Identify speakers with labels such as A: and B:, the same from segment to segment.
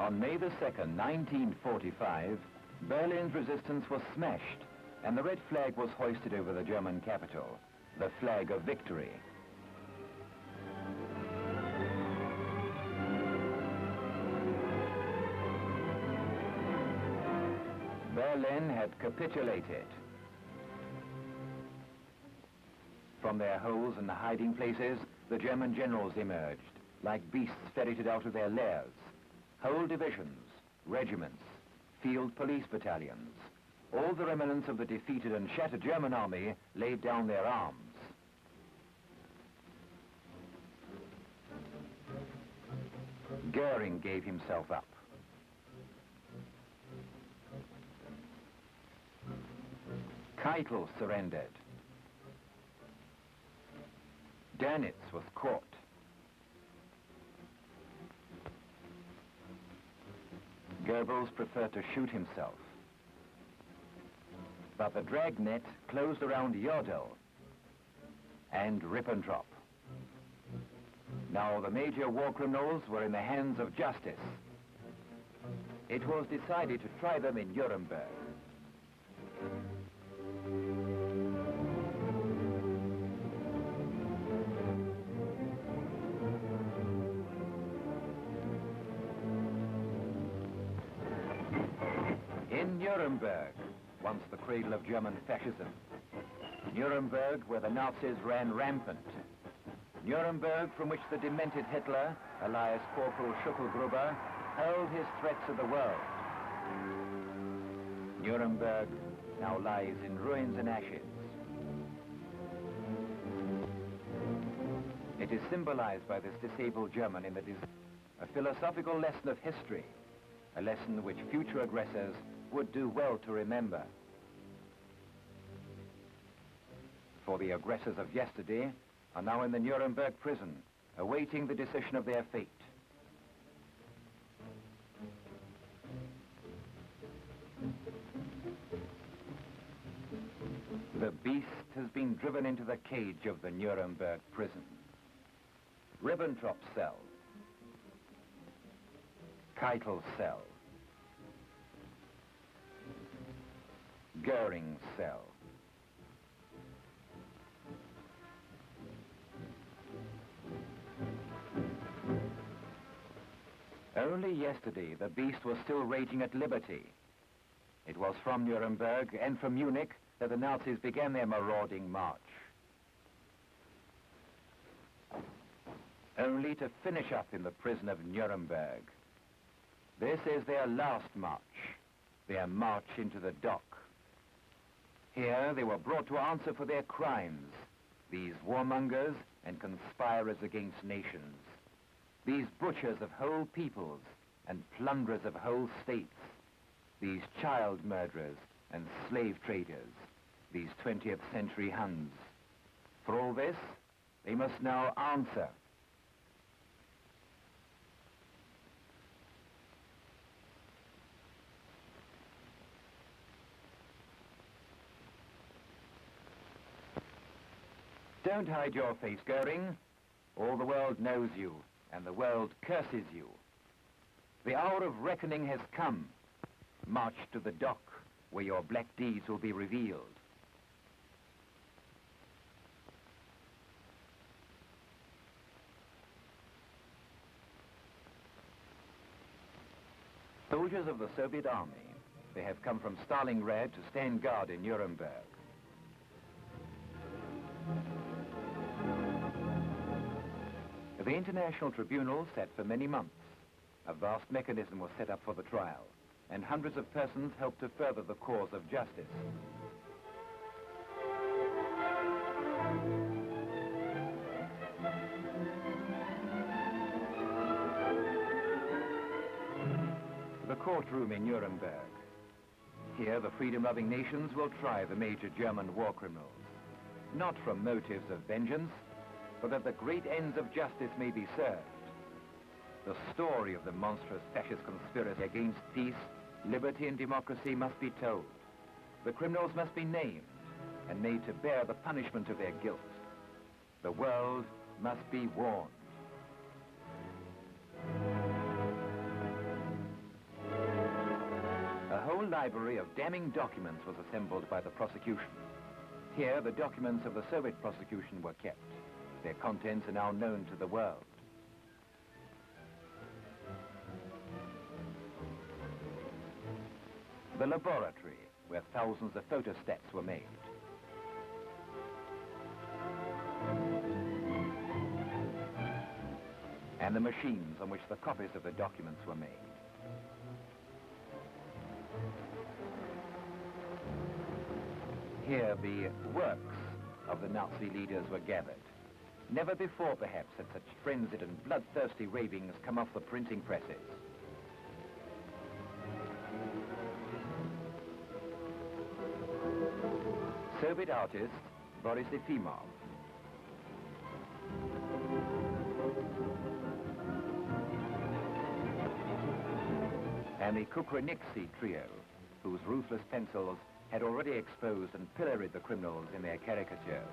A: On May the 2nd, 1945, Berlin's resistance was smashed and the red flag was hoisted over the German capital, the flag of victory. Berlin had capitulated. From their holes and hiding places, the German generals emerged, like beasts ferreted out of their lairs. Whole divisions, regiments, field police battalions, all the remnants of the defeated and shattered German army laid down their arms. Goering gave himself up. Keitel surrendered. Dönitz was caught. Goebbels preferred to shoot himself. But the dragnet closed around Jodl and Ribbentrop. Now the major war criminals were in the hands of justice. It was decided to try them in Nuremberg. In Nuremberg, once the cradle of German fascism. Nuremberg, where the Nazis ran rampant. Nuremberg, from which the demented Hitler, alias Corporal Schuckelgruber, hurled his threats at the world. Nuremberg now lies in ruins and ashes. It is symbolized by this disabled German in the a philosophical lesson of history, a lesson which future aggressors would do well to remember. For the aggressors of yesterday are now in the Nuremberg prison, awaiting the decision of their fate. The beast has been driven into the cage of the Nuremberg prison. Ribbentrop's cell. Keitel's cell. Goering's cell. Only yesterday, the beast was still raging at liberty. It was from Nuremberg and from Munich that the Nazis began their marauding march. Only to finish up in the prison of Nuremberg. This is their last march, their march into the dock. Here they were brought to answer for their crimes, these warmongers and conspirers against nations, these butchers of whole peoples and plunderers of whole states, these child murderers and slave traders, these 20th century Huns. For all this, they must now answer. Don't hide your face, Goering. All the world knows you, and the world curses you. The hour of reckoning has come. March to the dock, where your black deeds will be revealed. Soldiers of the Soviet army, they have come from Stalingrad to stand guard in Nuremberg. The International Tribunal sat for many months. A vast mechanism was set up for the trial, and hundreds of persons helped to further the cause of justice. The courtroom in Nuremberg. Here, the freedom-loving nations will try the major German war criminals, not from motives of vengeance, but that the great ends of justice may be served. The story of the monstrous fascist conspiracy against peace, liberty, and democracy must be told. The criminals must be named and made to bear the punishment of their guilt. The world must be warned. whole library of damning documents was assembled by the prosecution. Here, the documents of the Soviet prosecution were kept. Their contents are now known to the world. The laboratory, where thousands of photostats were made. And the machines on which the copies of the documents were made. Here, the works of the Nazi leaders were gathered. Never before, perhaps, had such frenzied and bloodthirsty ravings come off the printing presses. Soviet artist Boris Efimov. And the Kukreniksi trio, whose ruthless pencils had already exposed and pilloried the criminals in their caricatures.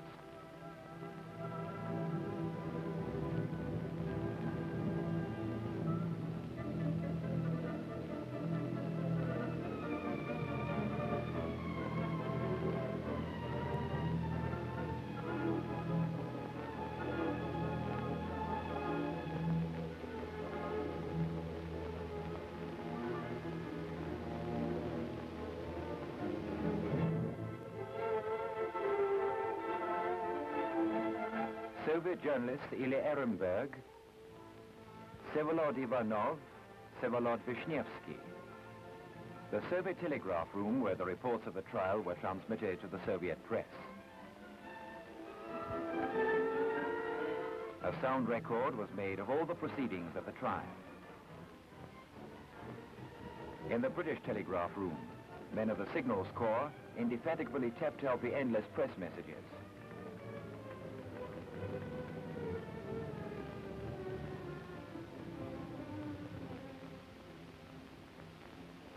A: Soviet journalist Ilya Nuremburg, Vsevolod Ivanov, Vsevolod Vishnevsky. The Soviet telegraph room where the reports of the trial were transmitted to the Soviet press. A sound record was made of all the proceedings of the trial. In the British telegraph room, men of the Signals Corps indefatigably tapped out the endless press messages.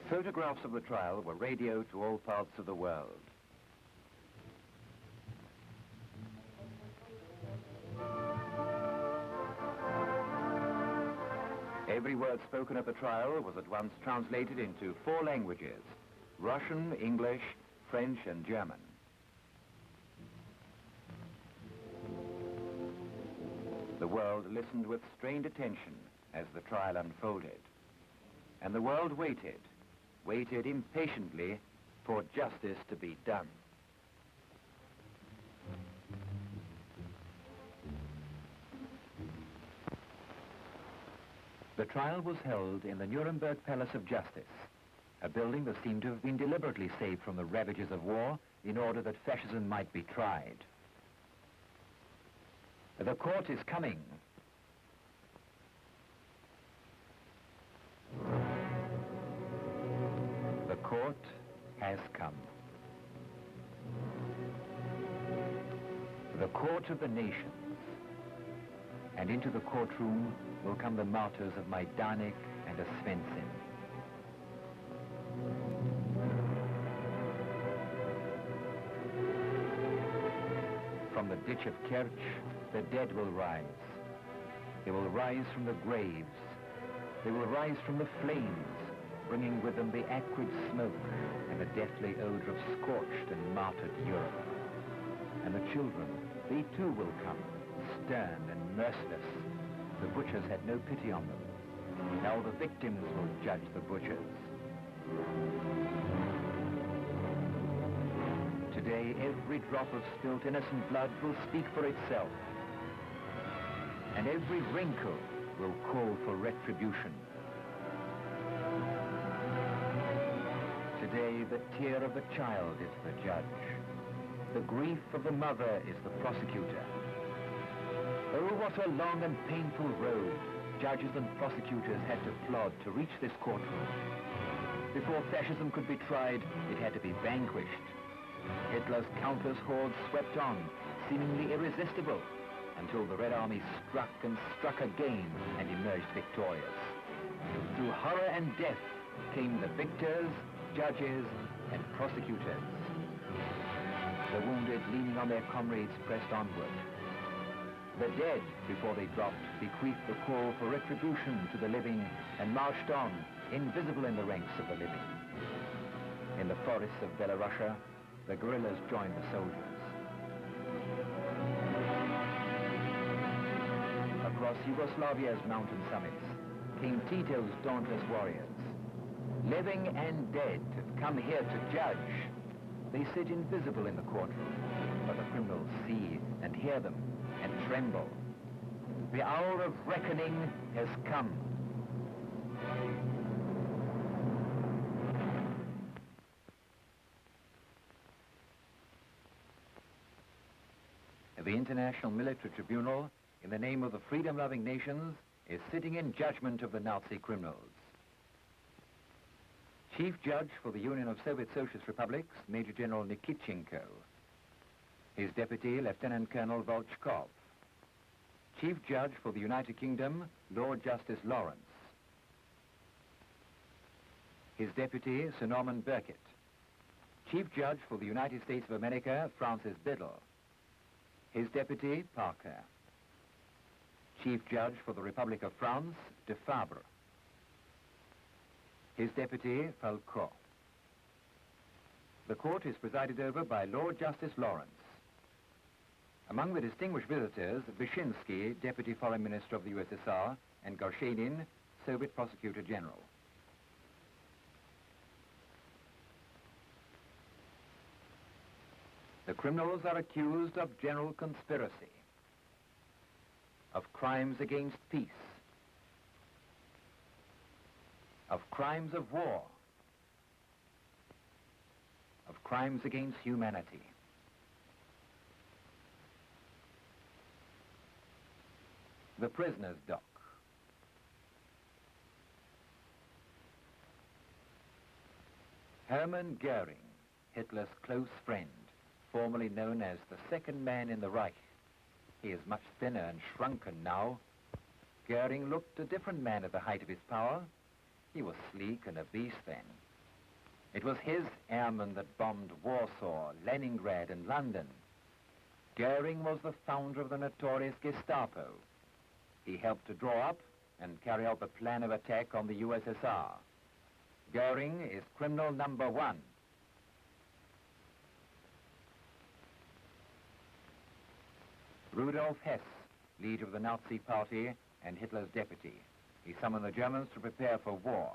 A: Photographs of the trial were radioed to all parts of the world. Every word spoken at the trial was at once translated into 4 languages: Russian, English, French, and German. The world listened with strained attention as the trial unfolded. And the world waited impatiently for justice to be done. The trial was held in the Nuremberg Palace of Justice, a building that seemed to have been deliberately saved from the ravages of war in order that fascism might be tried. The court is coming. The court has come. The court of the nations. And into the courtroom will come the martyrs of Majdanek and Oswiecim. From the ditch of Kerch, the dead will rise. They will rise from the graves. They will rise from the flames, bringing with them the acrid smoke and the deathly odor of scorched and martyred Europe. And the children, they too will come, stern and merciless. The butchers had no pity on them. Now the victims will judge the butchers. Today, every drop of spilt innocent blood will speak for itself. And every wrinkle will call for retribution. Today, the tear of the child is the judge. The grief of the mother is the prosecutor. Oh, what a long and painful road judges and prosecutors had to plod to reach this courtroom. Before fascism could be tried, it had to be vanquished. Hitler's countless hordes swept on, seemingly irresistible, until the Red Army struck and struck again and emerged victorious. Through horror and death came the victors, judges, and prosecutors. The wounded, leaning on their comrades, pressed onward. The dead, before they dropped, bequeathed the call for retribution to the living and marched on, invisible in the ranks of the living. In the forests of Belarus, the guerrillas joined the soldiers. Across Yugoslavia's mountain summits, King Tito's dauntless warriors, living and dead, come here to judge. They sit invisible in the courtroom, but the criminals see and hear them and tremble. The hour of reckoning has come. The International Military Tribunal, in the name of the freedom-loving nations, is sitting in judgment of the Nazi criminals. Chief Judge for the Union of Soviet Socialist Republics, Major General Nikitchenko. His deputy, Lieutenant Colonel Volchkov. Chief Judge for the United Kingdom, Lord Justice Lawrence. His deputy, Sir Norman Burkitt. Chief Judge for the United States of America, Francis Biddle. His deputy, Parker. Chief Judge for the Republic of France, de Fabre. His deputy, Falcot. The court is presided over by Lord Justice Lawrence. Among the distinguished visitors, Vyshinsky, Deputy Foreign Minister of the USSR, and Gorshenin, Soviet Prosecutor General. The criminals are accused of general conspiracy, of crimes against peace, of crimes of war, of crimes against humanity. The prisoner's dock. Hermann Goering, Hitler's close friend, formerly known as the second man in the Reich. He is much thinner and shrunken now. Goering looked a different man at the height of his power. He was sleek and obese then. It was his airmen that bombed Warsaw, Leningrad, and London. Goering was the founder of the notorious Gestapo. He helped to draw up and carry out the plan of attack on the USSR. Goering is criminal number one. Rudolf Hess, leader of the Nazi Party and Hitler's deputy. He summoned the Germans to prepare for war.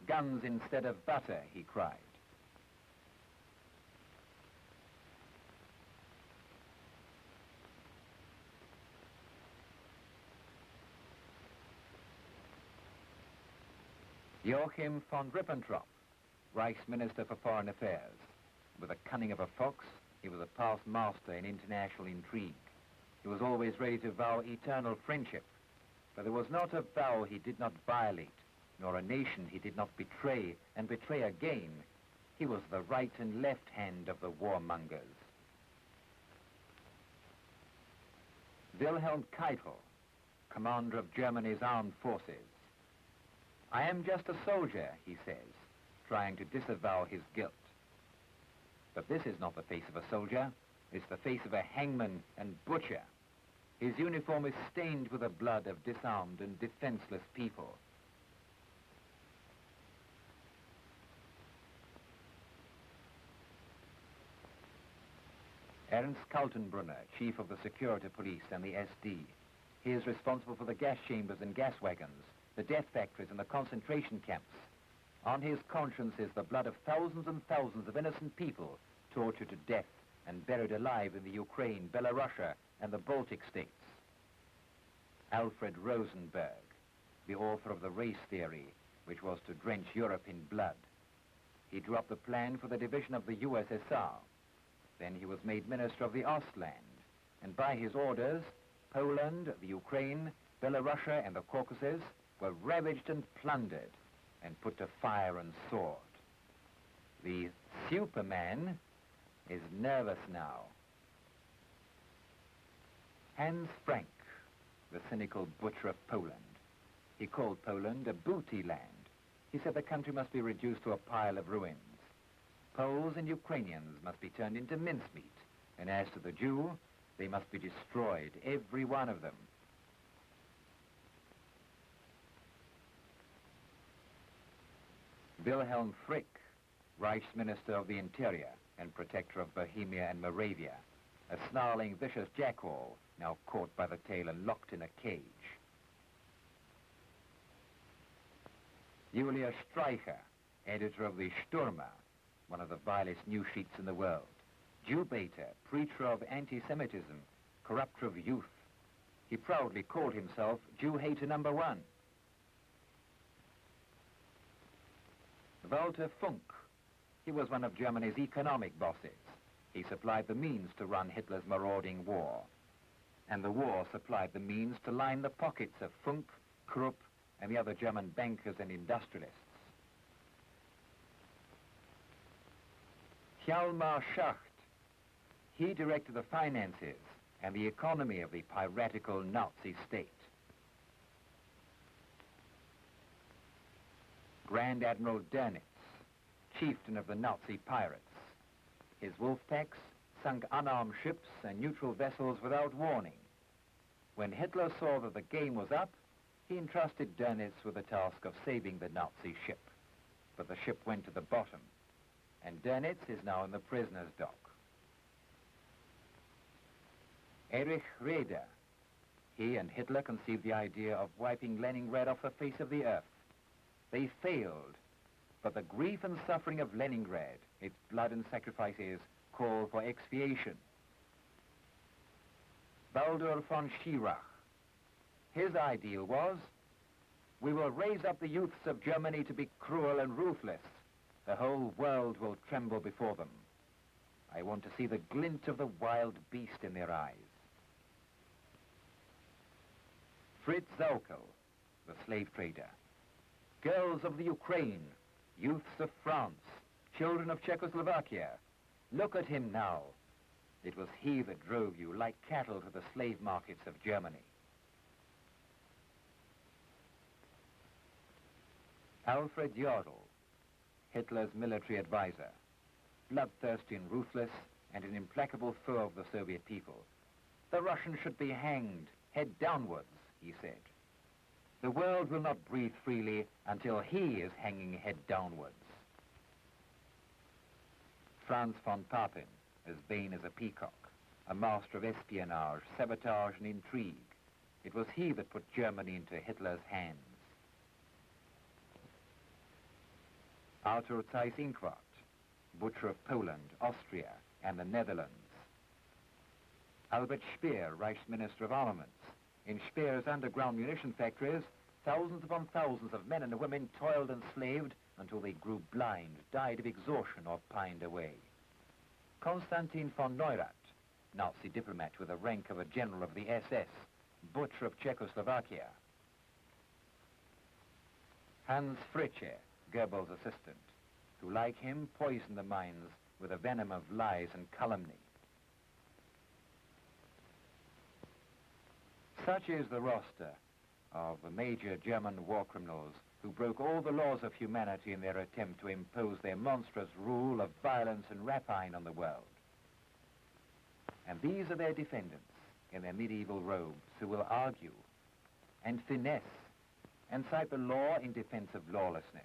A: Guns instead of butter, he cried. Joachim von Ribbentrop, Reich's Minister for Foreign Affairs. With the cunning of a fox, he was a past master in international intrigue. He was always ready to vow eternal friendship, but there was not a vow he did not violate, nor a nation he did not betray and betray again. He was the right and left hand of the warmongers. Wilhelm Keitel, commander of Germany's armed forces. I am just a soldier, he says, trying to disavow his guilt. But this is not the face of a soldier. It's the face of a hangman and butcher. His uniform is stained with the blood of disarmed and defenseless people. Ernst Kaltenbrunner, chief of the security police and the SD. He is responsible for the gas chambers and gas wagons, the death factories and the concentration camps. On his conscience is the blood of thousands and thousands of innocent people tortured to death and buried alive in the Ukraine, Belarus, and the Baltic states. Alfred Rosenberg, the author of the race theory, which was to drench Europe in blood. He drew up the plan for the division of the USSR. Then he was made minister of the Ostland, and by his orders, Poland, the Ukraine, Belarus, and the Caucasus were ravaged and plundered and put to fire and sword. The Superman is nervous now. Hans Frank, the cynical butcher of Poland. He called Poland a booty land. He said the country must be reduced to a pile of ruins. Poles and Ukrainians must be turned into mincemeat, and as to the Jew, they must be destroyed, every one of them. Wilhelm Frick,
B: Reichsminister of the Interior and protector of Bohemia and Moravia, a snarling, vicious jackal, now caught by the tail and locked in a cage. Julius Streicher, editor of the Stürmer, one of the vilest news sheets in the world. Jew baiter, preacher of anti-Semitism, corrupter of youth. He proudly called himself Jew hater #1. Walter Funk. He was one of Germany's economic bosses. He supplied the means to run Hitler's marauding war. And the war supplied the means to line the pockets of Funk, Krupp, and the other German bankers and industrialists. Hjalmar Schacht. He directed the finances and the economy of the piratical Nazi state. Grand Admiral Dönitz, chieftain of the Nazi pirates. His wolf packs sunk unarmed ships and neutral vessels without warning. When Hitler saw that the game was up, he entrusted Dönitz with the task of saving the Nazi ship. But the ship went to the bottom, and Dönitz is now in the prisoner's dock. Erich Raeder. He and Hitler conceived the idea of wiping Leningrad off the face of the earth. They failed, but the grief and suffering of Leningrad, its blood and sacrifices, call for expiation. Baldur von Schirach. His ideal was, we will raise up the youths of Germany to be cruel and ruthless. The whole world will tremble before them. I want to see the glint of the wild beast in their eyes. Fritz Saukel, the slave trader. Girls of the Ukraine, youths of France, children of Czechoslovakia. Look at him now. It was he that drove you like cattle to the slave markets of Germany. Alfred Jodl, Hitler's military advisor, bloodthirsty and ruthless and an implacable foe of the Soviet people. The Russians should be hanged, head downwards, he said. The world will not breathe freely until he is hanging head downwards. Franz von Papen, as vain as a peacock, a master of espionage, sabotage and intrigue. It was he that put Germany into Hitler's hands. Arthur Seyss-Inquart, butcher of Poland, Austria, and the Netherlands. Albert Speer, Reichsminister of Armaments. In Speer's underground munition factories, thousands upon thousands of men and women toiled and slaved until they grew blind, died of exhaustion, or pined away. Konstantin von Neurath, Nazi diplomat with the rank of a general of the SS, butcher of Czechoslovakia. Hans Fritzsche, Goebbels' assistant, who, like him, poisoned the minds with the venom of lies and calumny. Such is the roster of the major German war criminals who broke all the laws of humanity in their attempt to impose their monstrous rule of violence and rapine on the world. And these are their defendants in their medieval robes who will argue and finesse and cite the law in defense of lawlessness.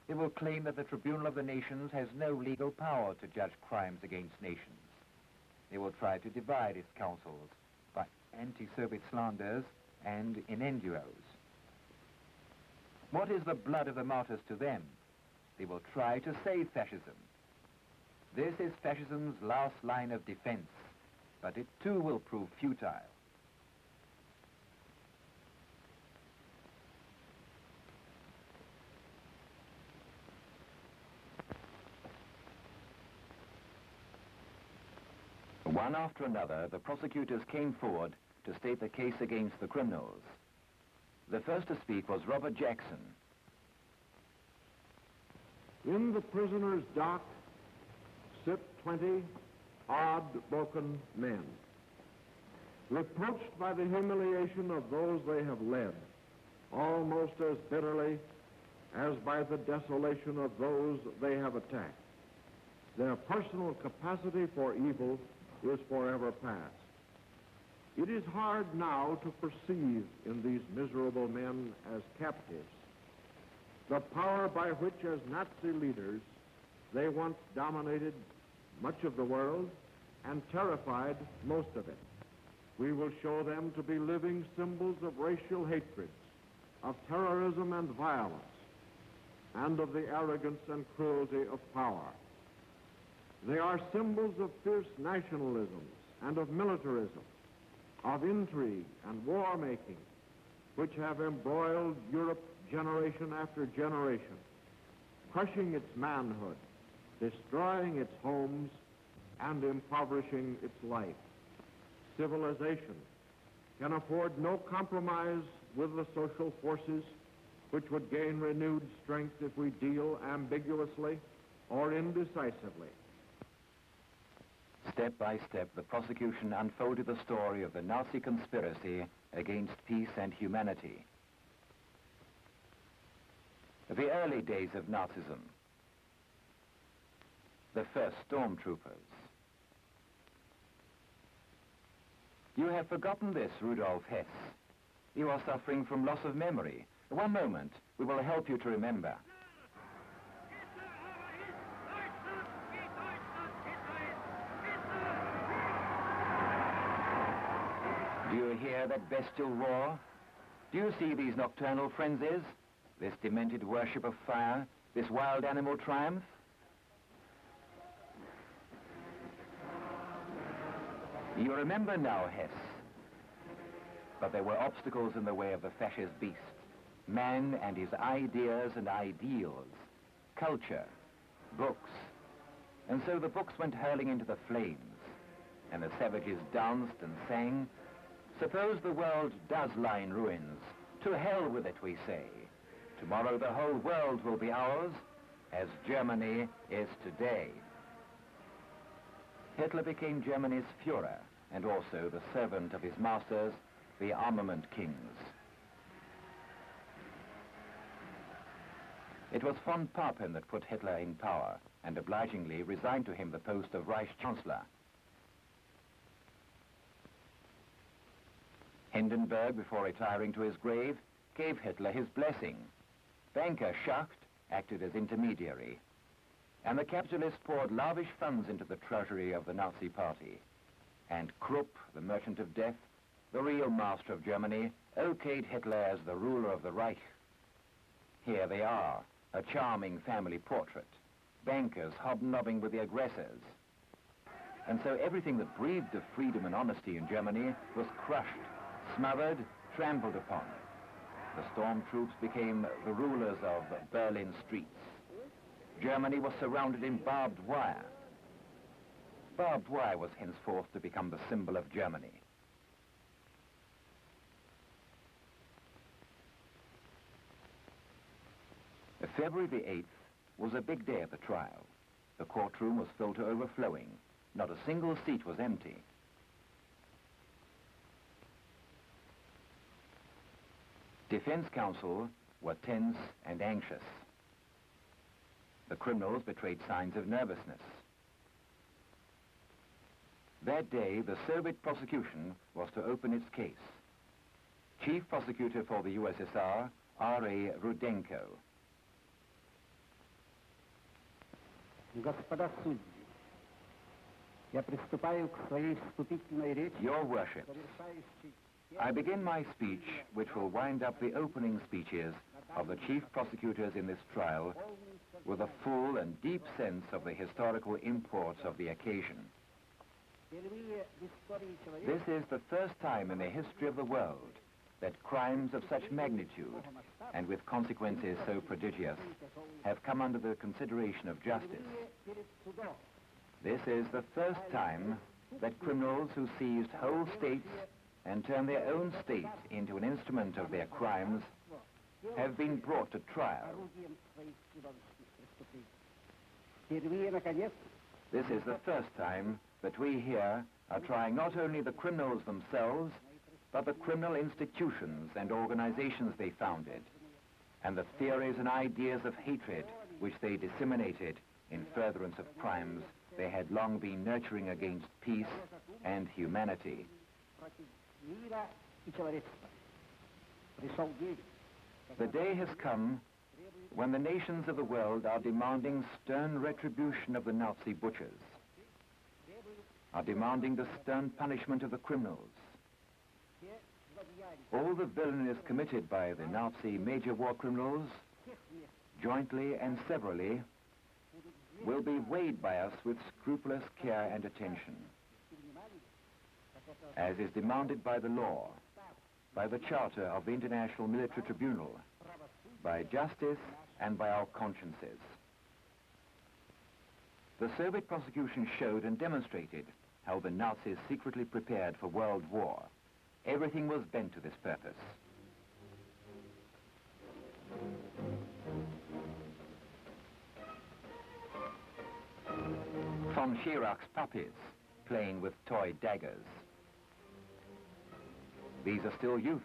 B: They will claim that the Tribunal of the Nations has no legal power to judge crimes against nations. They will try to divide its councils by anti-Soviet slanders and innuendos. What is the blood of the martyrs to them? They will try to save fascism. This is fascism's last line of defense, but it too will prove futile.
A: One after another, the prosecutors came forward to state the case against the criminals. The first to speak was Robert Jackson.
C: In the prisoner's dock sit 20 odd broken men, reproached by the humiliation of those they have led, almost as bitterly as by the desolation of those they have attacked. Their personal capacity for evil is forever past. It is hard now to perceive in these miserable men as captives the power by which, as Nazi leaders, they once dominated much of the world and terrified most of it. We will show them to be living symbols of racial hatreds, of terrorism and violence, and of the arrogance and cruelty of power. They are symbols of fierce nationalisms and of militarism, of intrigue and war-making, which have embroiled Europe generation after generation, crushing its manhood, destroying its homes, and impoverishing its life. Civilization can afford no compromise with the social forces which would gain renewed strength if we deal ambiguously or indecisively.
A: Step by step, the prosecution unfolded the story of the Nazi conspiracy against peace and humanity. The early days of Nazism. The first stormtroopers. You have forgotten this, Rudolf Hess. You are suffering from loss of memory. One moment, we will help you to remember. Do you hear that bestial roar? Do you see these nocturnal frenzies? This demented worship of fire? This wild animal triumph? You remember now, Hess. But there were obstacles in the way of the fascist beast. Man and his ideas and ideals. Culture. Books. And so the books went hurling into the flames. And the savages danced and sang. Suppose the world does lie in ruins. To hell with it, we say. Tomorrow the whole world will be ours, as Germany is today. Hitler became Germany's Führer, and also the servant of his masters, the armament kings. It was von Papen that put Hitler in power, and obligingly resigned to him the post of Reich Chancellor. Hindenburg, before retiring to his grave, gave Hitler his blessing. Banker Schacht acted as intermediary. And the capitalists poured lavish funds into the treasury of the Nazi party. And Krupp, the merchant of death, the real master of Germany, okayed Hitler as the ruler of the Reich. Here they are, a charming family portrait. Bankers hobnobbing with the aggressors. And so everything that breathed of freedom and honesty in Germany was crushed, smothered, trampled upon. The stormtroops became the rulers of Berlin streets. Germany was surrounded in barbed wire. Barbed wire was henceforth to become the symbol of Germany. February the 8th was a big day at the trial. The courtroom was filled to overflowing. Not a single seat was empty. Defense counsel were tense and anxious. The criminals betrayed signs of nervousness. That day, the Soviet prosecution was to open its case. Chief prosecutor for the USSR, R.A. Rudenko.
D: Господа судьи, я приступаю к своей вступительной речи.
A: Your Worship, I begin my speech, which will wind up the opening speeches of the chief prosecutors in this trial, with a full and deep sense of the historical import of the occasion. This is the first time in the history of the world that crimes of such magnitude and with consequences so prodigious have come under the consideration of justice. This is the first time that criminals who seized whole states and turned their own state into an instrument of their crimes have been brought to trial. This is the first time that we here are trying not only the criminals themselves, but the criminal institutions and organizations they founded, and the theories and ideas of hatred which they disseminated in furtherance of crimes they had long been nurturing against peace and humanity. The day has come when the nations of the world are demanding stern retribution of the Nazi butchers, are demanding the stern punishment of the criminals, all the villainies committed by the Nazi major war criminals, jointly and severally, will be weighed by us with scrupulous care and attention, as is demanded by the law, by the Charter of the International Military Tribunal, by justice and by our consciences. The Soviet prosecution showed and demonstrated how the Nazis secretly prepared for world war. Everything was bent to this purpose. Von Schirach's puppies playing with toy daggers. These are still youths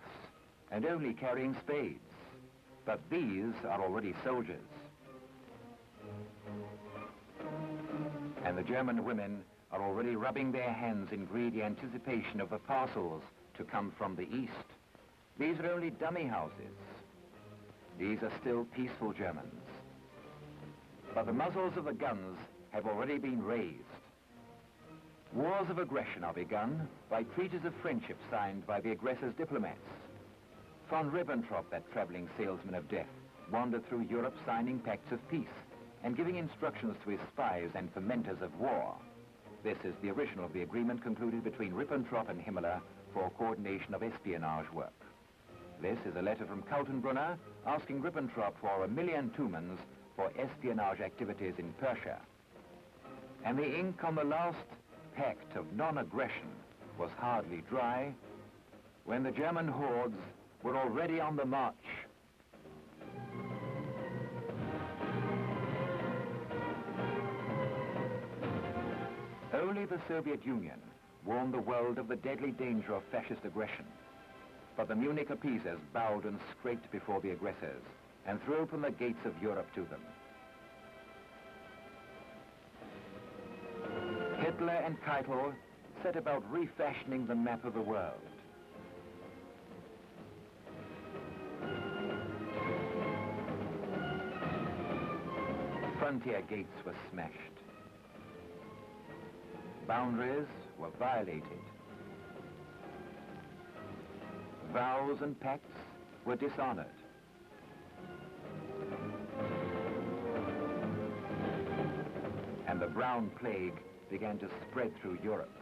A: and only carrying spades, but these are already soldiers. And the German women are already rubbing their hands in greedy anticipation of the parcels to come from the east. These are only dummy houses. These are still peaceful Germans. But the muzzles of the guns have already been raised. Wars of aggression are begun by treaties of friendship signed by the aggressor's diplomats. Von Ribbentrop, that traveling salesman of death, wandered through Europe signing pacts of peace and giving instructions to his spies and fomenters of war. This is the original of the agreement concluded between Ribbentrop and Himmler for coordination of espionage work. This is a letter from Kaltenbrunner asking Ribbentrop for 1,000,000 Tumans for espionage activities in Persia. And the ink on the last pact of non-aggression was hardly dry when the German hordes were already on the march. Only the Soviet Union warned the world of the deadly danger of fascist aggression. But the Munich appeasers bowed and scraped before the aggressors and threw open the gates of Europe to them. Hitler and Keitel set about refashioning the map of the world. Frontier gates were smashed. Boundaries were violated. Vows and pacts were dishonored. And the brown plague began to spread through Europe.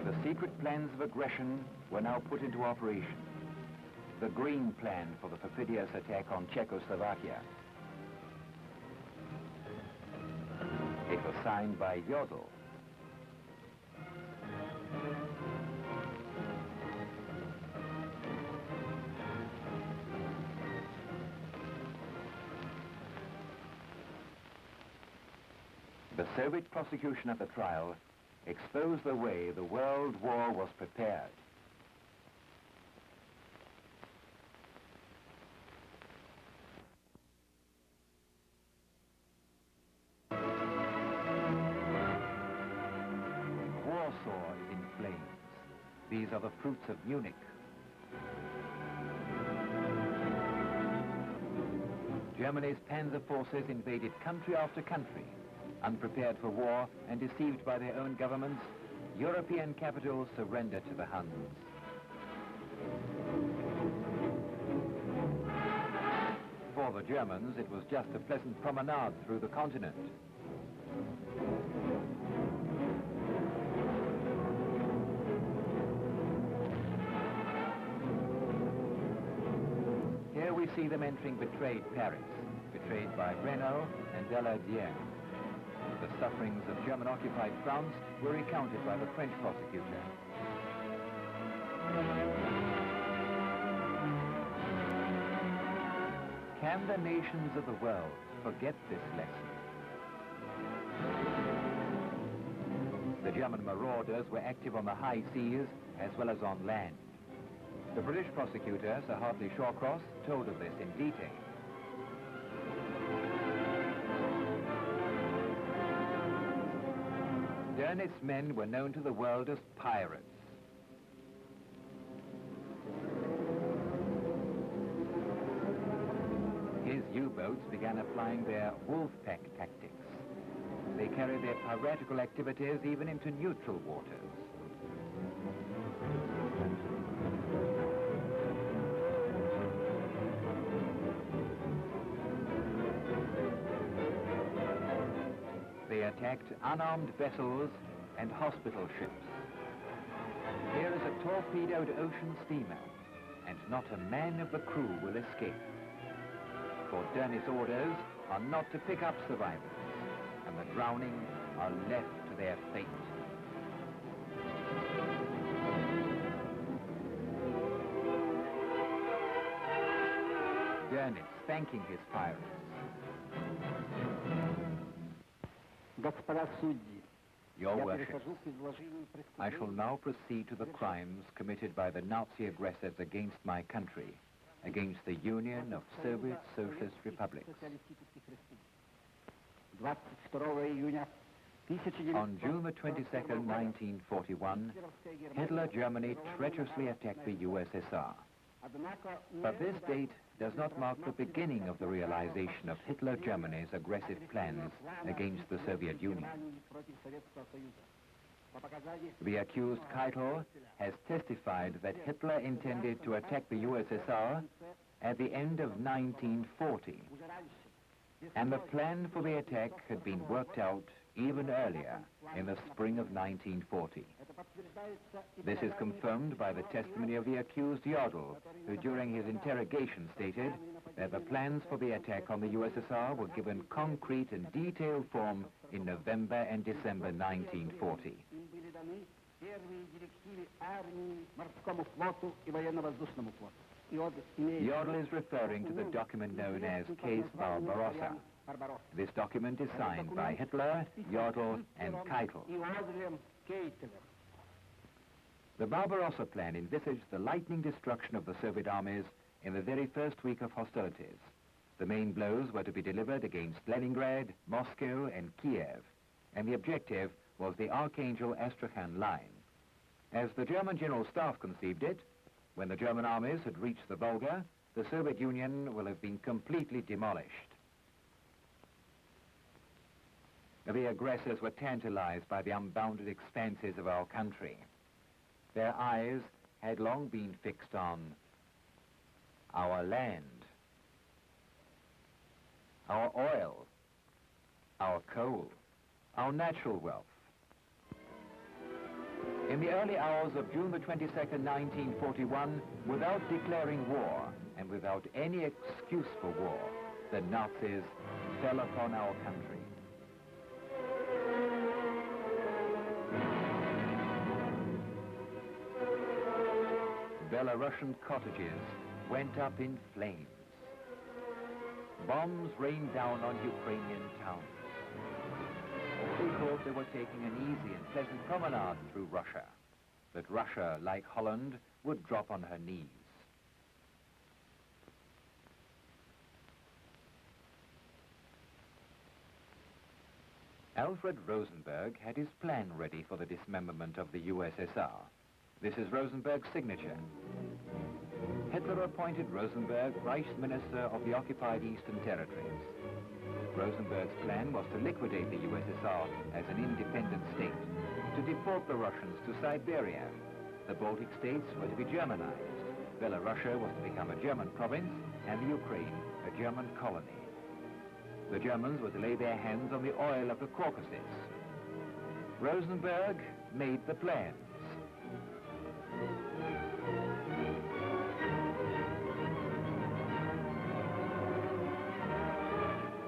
A: The secret plans of aggression were now put into operation. The Green Plan for the perfidious attack on Czechoslovakia. It was signed by Jodl. The Soviet prosecution at the trial exposed the way the World War was prepared. Warsaw is in flames. These are the fruits of Munich. Germany's panzer forces invaded country after country. Unprepared for war and deceived by their own governments, European capitals surrendered to the Huns. For the Germans, it was just a pleasant promenade through the continent. Here we see them entering betrayed Paris, betrayed by Renault and Daladier. The sufferings of German-occupied France were recounted by the French prosecutor. Can the nations of the world forget this lesson? The German marauders were active on the high seas as well as on land. The British prosecutor, Sir Hartley Shawcross, told of this in detail. Dönitz men were known to the world as pirates.
B: U-boats began applying their wolf-pack tactics. They carried their piratical activities even into neutral waters. They attacked unarmed vessels and hospital ships. Here is a torpedoed ocean steamer, and not a man of the crew will escape. For Dönitz orders are not to pick up survivors, and the drowning are left to their fate. Dönitz thanking his pirates.
D: Господа судьи,
B: Your
D: я
B: worship,
D: перехожу к изложению
B: I shall
D: преступлений.
B: now proceed to the crimes committed by the Nazi aggressors against my country, against the Union of Soviet Socialist Republics.
D: Социалистических республик. 22 июня
B: On June the 22nd, 1941, Hitler Germany treacherously attacked the USSR. But this date does not mark the beginning of the realization of Hitler Germany's aggressive plans against the Soviet Union. The accused Keitel has testified that Hitler intended to attack the USSR at the end of 1940, and the plan for the attack had been worked out even earlier, in the spring of 1940. This is confirmed by the testimony of the accused Jodl, who during his interrogation stated that the plans for the attack on the USSR were given concrete and detailed form in November and December 1940. Jodl is referring to the document known as Case Barbarossa. This document is signed by Hitler, Jodl, and Keitel. The Barbarossa plan envisaged the lightning destruction of the Soviet armies in the very first week of hostilities. The main blows were to be delivered against Leningrad, Moscow, and Kiev, and the objective was the Archangel-Astrakhan line. As the German General Staff conceived it, when the German armies had reached the Volga, the Soviet Union will have been completely demolished. The aggressors were tantalized by the unbounded expanses of our country. Their eyes had long been fixed on our land, our oil, our coal, our natural wealth. In the early hours of June the 22nd, 1941, without declaring war and without any excuse for war, the Nazis fell upon our country. Belarusian cottages went up in flames. Bombs rained down on Ukrainian towns. They thought they were taking an easy and pleasant promenade through Russia, that Russia, like Holland, would drop on her knees. Alfred Rosenberg had his plan ready for the dismemberment of the USSR. This is Rosenberg's signature. Hitler appointed Rosenberg Reichsminister of the occupied Eastern Territories. Rosenberg's plan was to liquidate the USSR as an independent state, to deport the Russians to Siberia. The Baltic states were to be Germanized. Belorussia was to become a German province, and the Ukraine a German colony. The Germans were to lay their hands on the oil of the Caucasus. Rosenberg made the plans.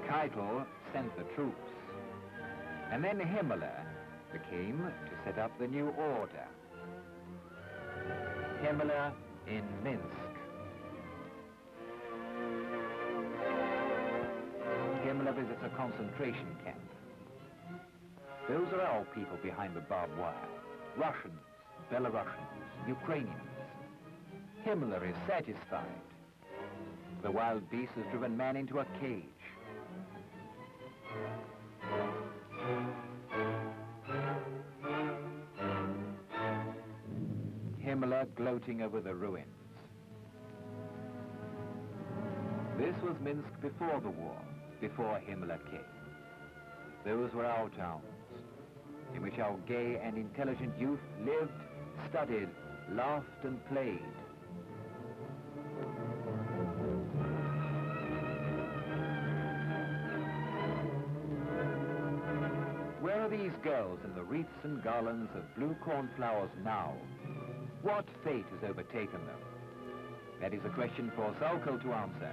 B: Keitel sent the troops. And then Himmler came to set up the new order. Himmler in Minsk. Himmler visits a concentration camp. Those are our people behind the barbed wire. Russians, Belarusians, Ukrainians. Himmler is satisfied. The wild beast has driven man into a cage. Himmler gloating over the ruins. This was Minsk before the war, before Himmler came. Those were our towns, in which our gay and intelligent youth lived, studied, laughed and played. Where are these girls in the wreaths and garlands of blue cornflowers now? What fate has overtaken them? That is a question for Saukel to answer.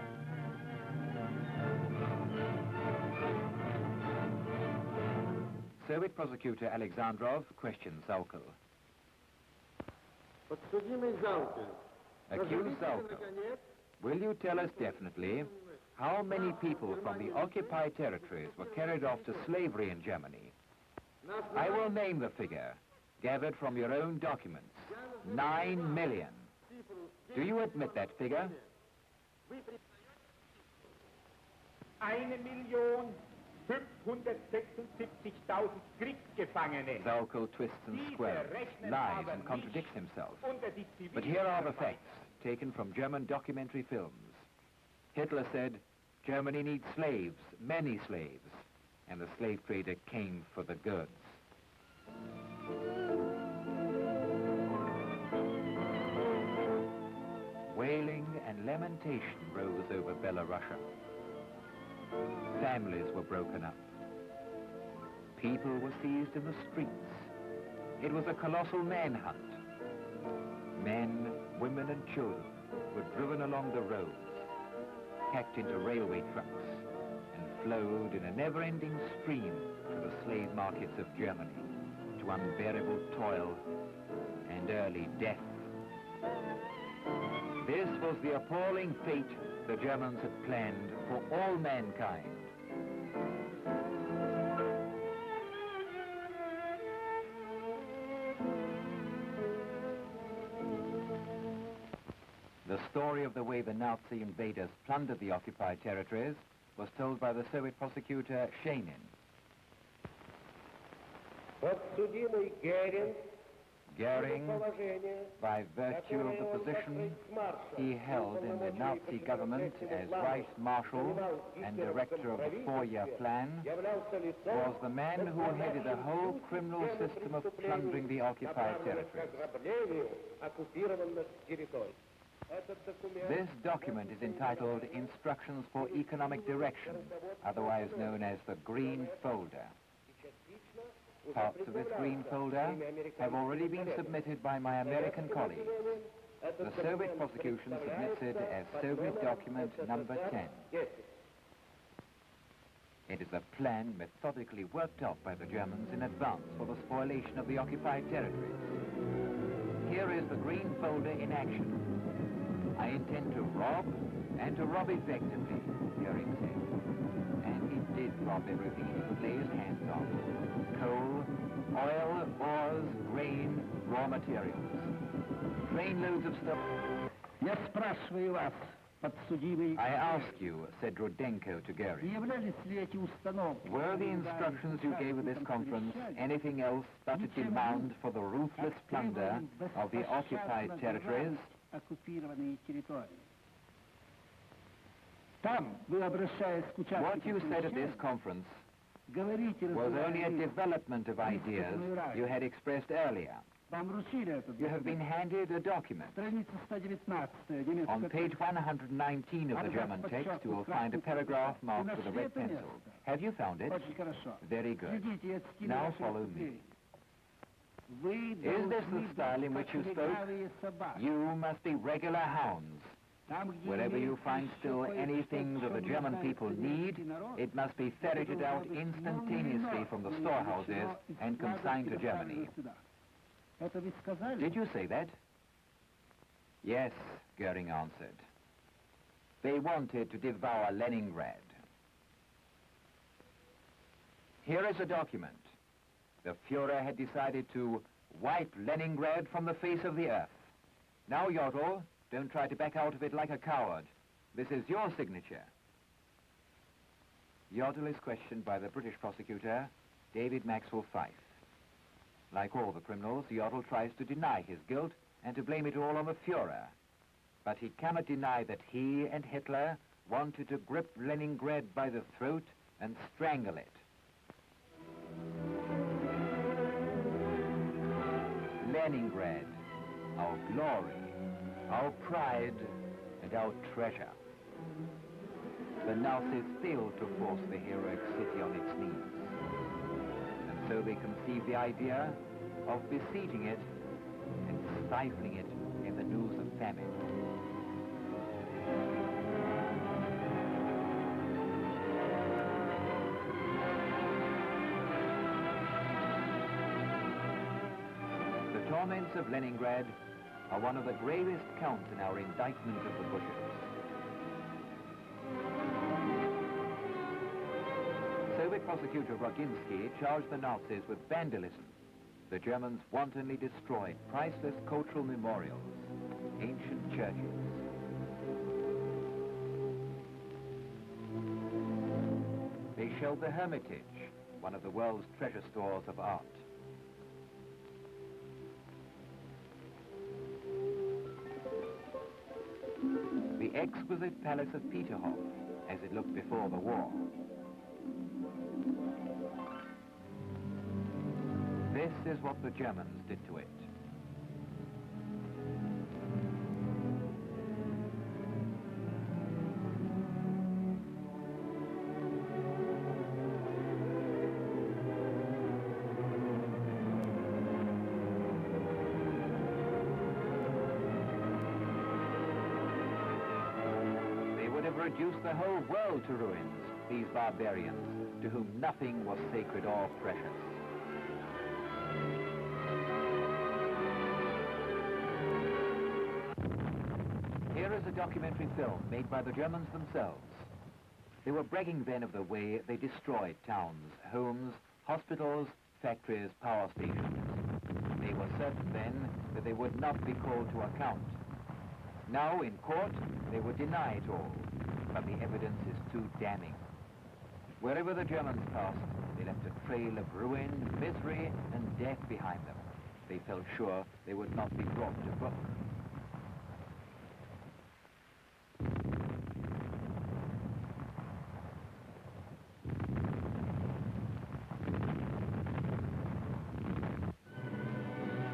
B: Soviet prosecutor Alexandrov questions Saukel. Accused Saukel, will you tell us definitely how many people from the occupied territories were carried off to slavery in Germany? I will name the figure, gathered from your own documents. 9 million. Do you admit that figure?
E: 1.576.000 Kriegsgefangene.
B: Saukel twists and squirms, lies and contradicts himself. But here are the facts, taken from German documentary films. Hitler said, Germany needs slaves, many slaves, and the slave trader came for the goods. Wailing and lamentation rose over Belarusia. Families were broken up. People were seized in the streets. It was a colossal manhunt. Men, women and children were driven along the roads, packed into railway trucks, and flowed in a never-ending stream to the slave markets of Germany, to unbearable toil and early death. This was the appalling fate the Germans had planned for all mankind. The story of the way the Nazi invaders plundered the occupied territories was told by the Soviet prosecutor Sheinin. Goering, by virtue of the position he held in the Nazi government as Vice Marshal and Director of the 4-year plan, was the man who headed the whole criminal system of plundering the occupied territories. This document is entitled Instructions for Economic Direction, otherwise known as the Green Folder. Parts of this green folder have already been submitted by my American colleagues. The Soviet prosecution submits it as Soviet document number 10. It is a plan methodically worked out by the Germans in advance for the spoliation of the occupied territories. Here is the green folder in action. I intend to rob, and to rob effectively, Goering said. And he did rob everything he could lay his hands on. Coal, oil, ores, grain, raw materials. Trainloads of stuff.
D: Я спрашиваю вас, подсудимый,
B: I ask you, said Rudenko to Goering,
D: являлись ли эти установки,
B: were the instructions you gave at this conference anything else but a demand for the ruthless plunder of the occupied territories?
D: оккупированные территории? Там, вы обращаясь к участникам
B: What you said at this conference
D: говорите,
B: was only a development of ideas you had expressed earlier.
D: вам вручили это.
B: You have been handed a document.
D: Страница 119,
B: On page 119 of the German text, you will find a paragraph marked with a red pencil. Have you found it?
D: Очень хорошо.
B: Very good.
D: Следите, я скину
B: Now
D: ваши
B: follow me.
D: экземпляры. Вы
B: Is this the
D: должны
B: style in
D: быть
B: which you
D: как
B: spoke?
D: легавые собаки.
B: You must be regular hounds.
D: Там, где
B: Wherever you
D: имеется
B: find
D: еще
B: still
D: кое-что,
B: anything that the
D: что
B: German
D: нуждается
B: people need,
D: немецкий народ,
B: it must be ferreted out instantaneously from the storehouses and consigned to Germany.
D: Это вы сказали?
B: Did you say that? Yes, Goering answered. They wanted to devour Leningrad. Here is a document. The Fuhrer had decided to wipe Leningrad from the face of the earth. Now, Jodl, don't try to back out of it like a coward. This is your signature. Jodl is questioned by the British prosecutor, David Maxwell Fyfe. Like all the criminals, Jodl tries to deny his guilt and to blame it all on the Fuhrer. But he cannot deny that he and Hitler wanted to grip Leningrad by the throat and strangle it. Leningrad, our glory, our pride, and our treasure. The Nazis failed to force the heroic city on its knees. And so they conceived the idea of besieging it and stifling it in the news of famine. The torments of Leningrad are one of the gravest counts in our indictment of the Bushes. Soviet prosecutor Roginsky charged the Nazis with vandalism. The Germans wantonly destroyed priceless cultural memorials, ancient churches. They shelled the Hermitage, one of the world's treasure stores of art. The exquisite palace of Peterhof, as it looked before the war. This is what the Germans did to it. They would have reduced the whole world to ruins, these barbarians, to whom nothing was sacred or precious. Here is a documentary film made by the Germans themselves. They were bragging then of the way they destroyed towns, homes, hospitals, factories, power stations. They were certain then that they would not be called to account. Now, in court, they would deny it all, but the evidence is too damning. Wherever the Germans passed, they left a trail of ruin, misery, and death behind them. They felt sure they would not be brought to book.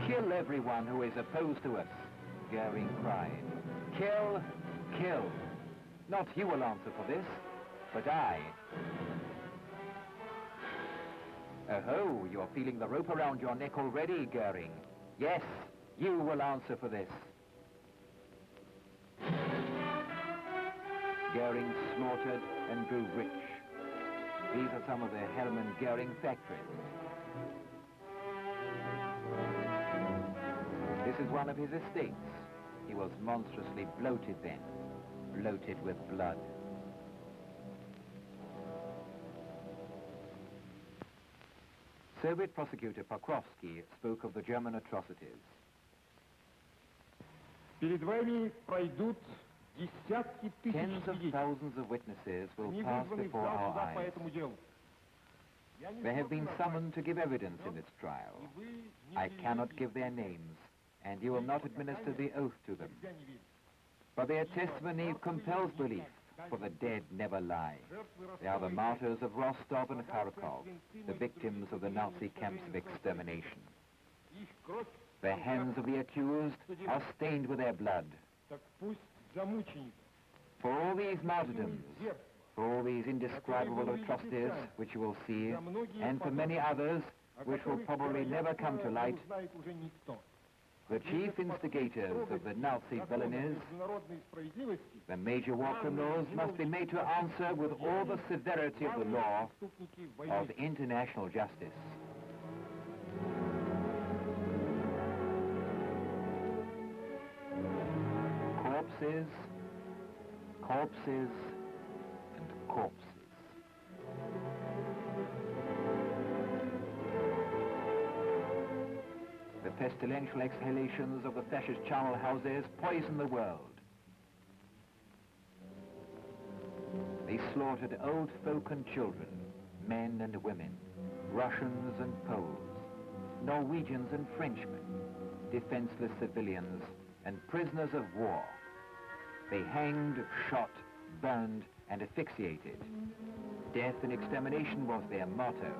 B: Kill everyone who is opposed to us, Goering cried. Kill, kill. Not you will answer for this, but I. Oh, you're feeling the rope around your neck already, Goering. Yes, you will answer for this. Goering slaughtered and grew rich. These are some of the Hermann Goering factories. This is one of his estates. He was monstrously bloated then, bloated with blood. Soviet prosecutor Pokrovsky spoke of the German atrocities.
E: Перед вами пройдут десятки тысяч
B: Tens of
E: свидетелей,
B: thousands of witnesses will
E: не
B: pass
E: вызванных в
B: before
E: зал
B: our
E: суда по
B: eyes.
E: этому делу. Я не
B: They have
E: смогу
B: been
E: назвать,
B: summoned to give evidence in this trial.
E: и вы не
B: I cannot
E: верите,
B: give their names, and you will not administer the oath to them.
E: нельзя не верить.
B: But their testimony compels belief, for the dead never lie. They are the martyrs of Rostov and Kharkov, the victims of the Nazi camps of extermination.
E: Их кровь,
B: The hands of the accused are stained with their blood.
E: так пусть за мучеников.
B: For all these martyrdoms, for all these indescribable atrocities which you will see, and for many others which will probably never come to light,
E: Узнает уже никто.
B: the chief instigators of the Nazi villainies,
E: Международной справедливости
B: the major war criminals, must be made to answer with all the severity of the law
E: преступники в
B: of
E: войне.
B: international justice. Corpses, corpses, and corpses. The pestilential exhalations of the fascist charnel houses poison the world. They slaughtered old folk and children, men and women, Russians and Poles, Norwegians and Frenchmen, defenseless civilians, and prisoners of war. They hanged, shot, burned, and asphyxiated. Death and extermination was their motto.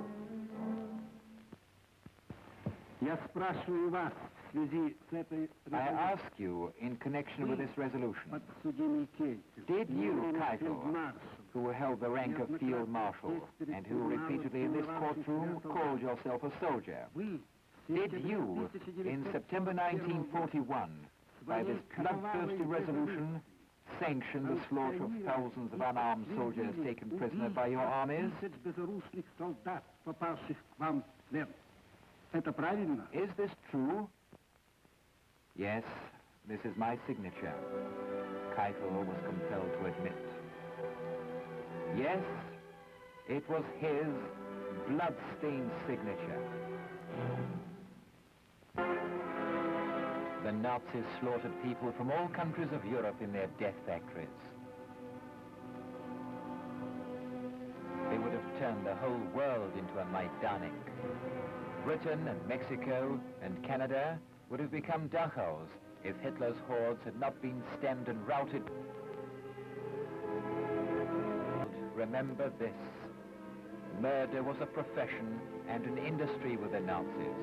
D: Я спрашиваю вас в связи с этой
B: I ask you, in connection with this resolution,
D: подсудимый Кельтин,
B: did you, Keitel, who held the rank of Field Marshal and who repeatedly in this courtroom called yourself a soldier, did you, in September 1941, by this bloodthirsty resolution, sanction the slaughter of thousands of unarmed soldiers taken prisoner by your armies?
D: безоружных солдат, попавших к вам в плен? Это правильно?
B: Is this true? Yes, this is my signature, Keitel was compelled to admit. Yes, it was his blood-stained signature. The Nazis slaughtered people from all countries of Europe in their death factories. They would have turned the whole world into a Majdanek. Britain and Mexico and Canada would have become Dachau's if Hitler's hordes had not been stemmed and routed. Remember this. Murder was a profession and an industry with the Nazis.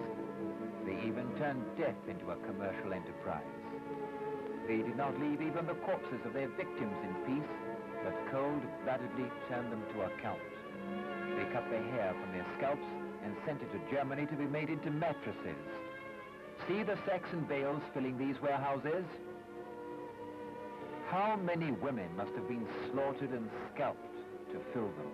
B: They even turned death into a commercial enterprise. They did not leave even the corpses of their victims in peace, but cold-bloodedly turned them to account. They cut their hair from their scalps and sent it to Germany to be made into mattresses. See the sacks and bales filling these warehouses? How many women must have been slaughtered and scalped to fill them?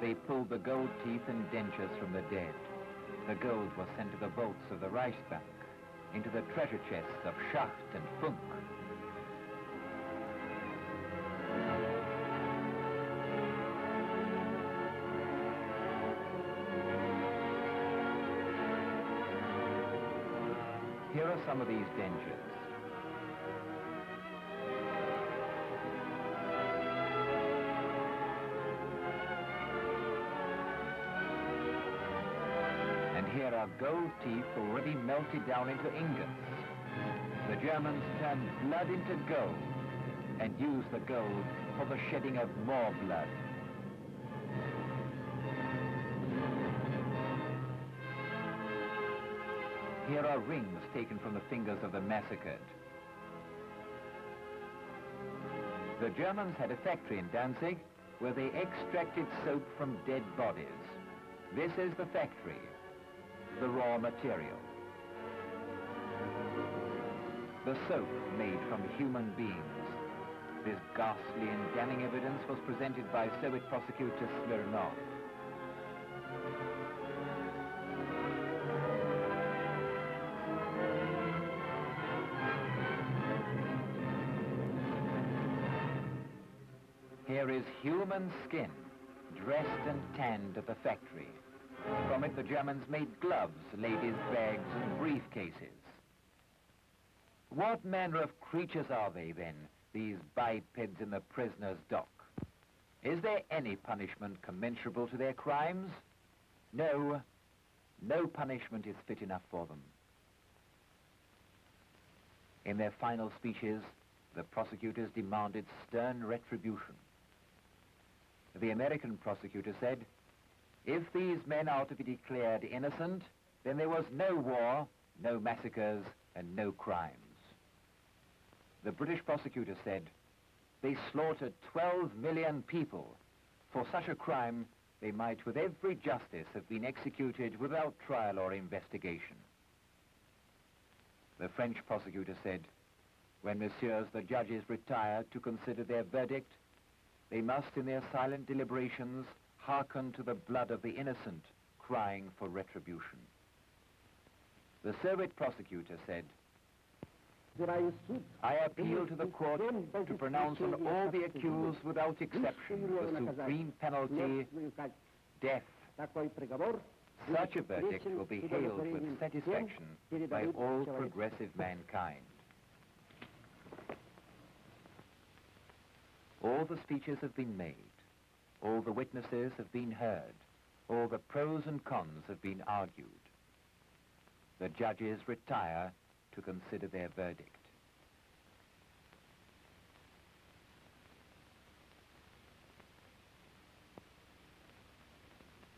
B: They pulled the gold teeth and dentures from the dead. The gold was sent to the vaults of the Reichsbank, into the treasure chests of Schacht and Funk. Here are some of these dentures. Here are gold teeth already melted down into ingots. The Germans turned blood into gold and used the gold for the shedding of more blood. Here are rings taken from the fingers of the massacred. The Germans had a factory in Danzig where they extracted soap from dead bodies. This is the factory. The raw material. The soap made from human beings. This ghastly and damning evidence was presented by Soviet prosecutor Smirnov. Here is human skin, dressed and tanned at the factory. From it, the Germans made gloves, ladies' bags, and briefcases. What manner of creatures are they, then, these bipeds in the prisoner's dock? Is there any punishment commensurable to their crimes? No, no punishment is fit enough for them. In their final speeches, the prosecutors demanded stern retribution. The American prosecutor said, if these men are to be declared innocent, then there was no war, no massacres, and no crimes. The British prosecutor said, they slaughtered 12 million people. For such a crime, they might with every justice have been executed without trial or investigation. The French prosecutor said, when messieurs the judges retired to consider their verdict, they must in their silent deliberations hearken to the blood of the innocent, crying for retribution. The Soviet prosecutor said, I appeal to the court to pronounce on all the accused without exception the supreme penalty, death. Such a verdict will be hailed with satisfaction by all progressive mankind. All the speeches have been made. All the witnesses have been heard. All the pros and cons have been argued. The judges retire to consider their verdict.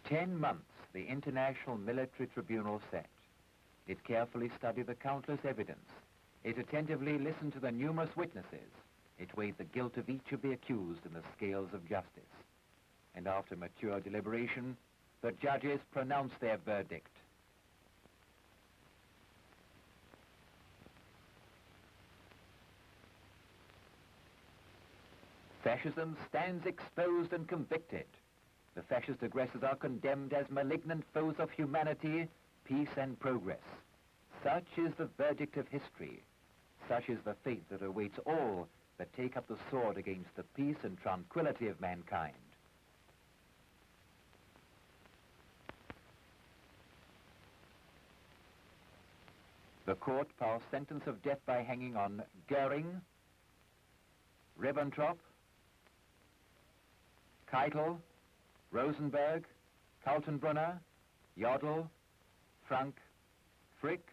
B: "10 months the International Military Tribunal sat. It carefully studied the countless evidence. It attentively listened to the numerous witnesses. It weighed the guilt of each of the accused in the scales of justice. And after mature deliberation, the judges pronounced their verdict. Fascism stands exposed and convicted. The fascist aggressors are condemned as malignant foes of humanity, peace and progress. Such is the verdict of history. Such is the fate that awaits all that take up the sword against the peace and tranquility of mankind." The court passed sentence of death by hanging on Goering, Ribbentrop, Keitel, Rosenberg, Kaltenbrunner, Jodl, Frank, Frick,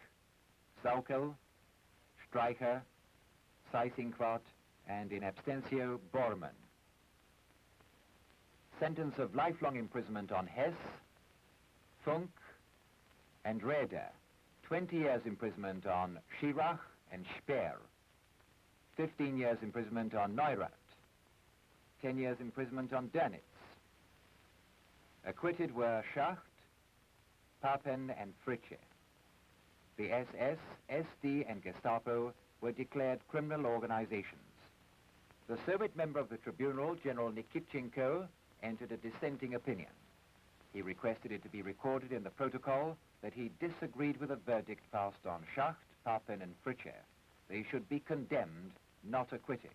B: Saukel, Streicher, Seyss-Inquart, and in abstentio, Bormann. Sentence of lifelong imprisonment on Hess, Funk, and Raeder. 20 years imprisonment on Schirach and Speer. 15 years imprisonment on Neurath. 10 years imprisonment on Dönitz. Acquitted were Schacht, Papen, and Fritzsche. The SS, SD, and Gestapo were declared criminal organizations. The Soviet member of the tribunal, General Nikitchenko, entered a dissenting opinion. He requested it to be recorded in the protocol that he disagreed with the verdict passed on Schacht, Papen, and Fritzsche. They should be condemned, not acquitted.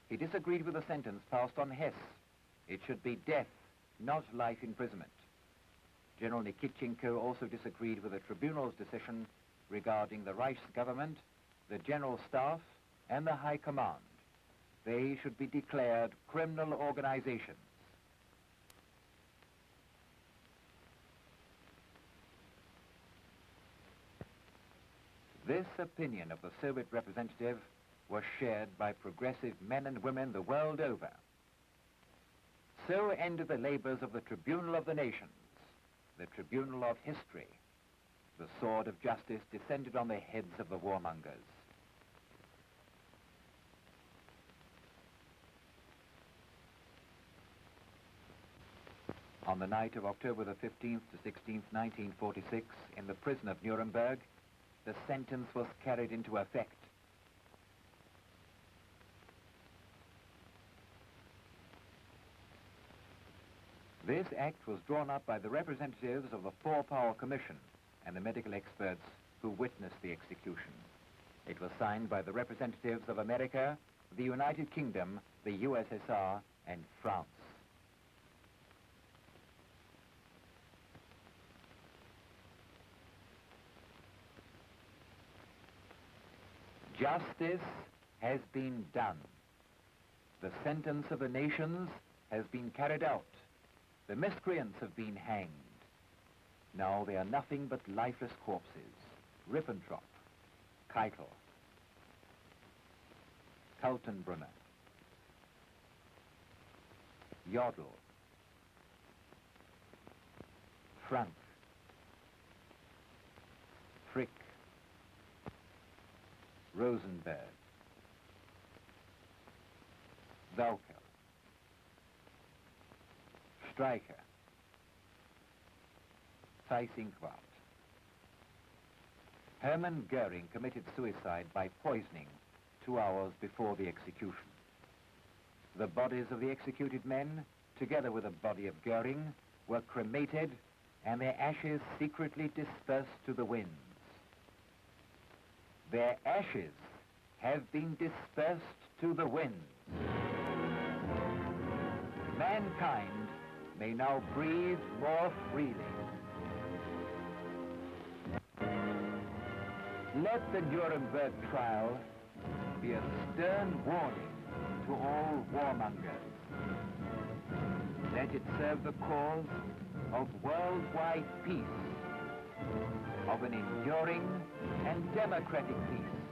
B: He disagreed with the sentence passed on Hess. It should be death, not life imprisonment. General Nikitchenko also disagreed with the tribunal's decision regarding the Reich's government, the General Staff, and the High Command. They should be declared criminal organizations. This opinion of the Soviet representative was shared by progressive men and women the world over. So ended the labors of the Tribunal of the Nations, the Tribunal of History. The sword of justice descended on the heads of the warmongers. On the night of October the 15th to 16th, 1946, in the prison of Nuremberg, the sentence was carried into effect. This act was drawn up by the representatives of the Four-Power Commission and the medical experts who witnessed the execution. It was signed by the representatives of America, the United Kingdom, the USSR, and France. Justice has been done. The sentence of the nations has been carried out. The miscreants have been hanged. Now they are nothing but lifeless corpses. Ribbentrop, Keitel, Kaltenbrunner, Jodl, Frank, Frick, Rosenberg, Saukel, Streicher, Seyss-Inquart. Hermann Goering committed suicide by poisoning 2 hours before the execution. The bodies of the executed men, together with the body of Goering, were cremated and their ashes secretly dispersed to the winds. Their ashes have been dispersed to the winds. Mankind may now breathe more freely. Let the Nuremberg trial be a stern warning to all warmongers. Let it serve the cause of worldwide peace, of an enduring and democratic peace.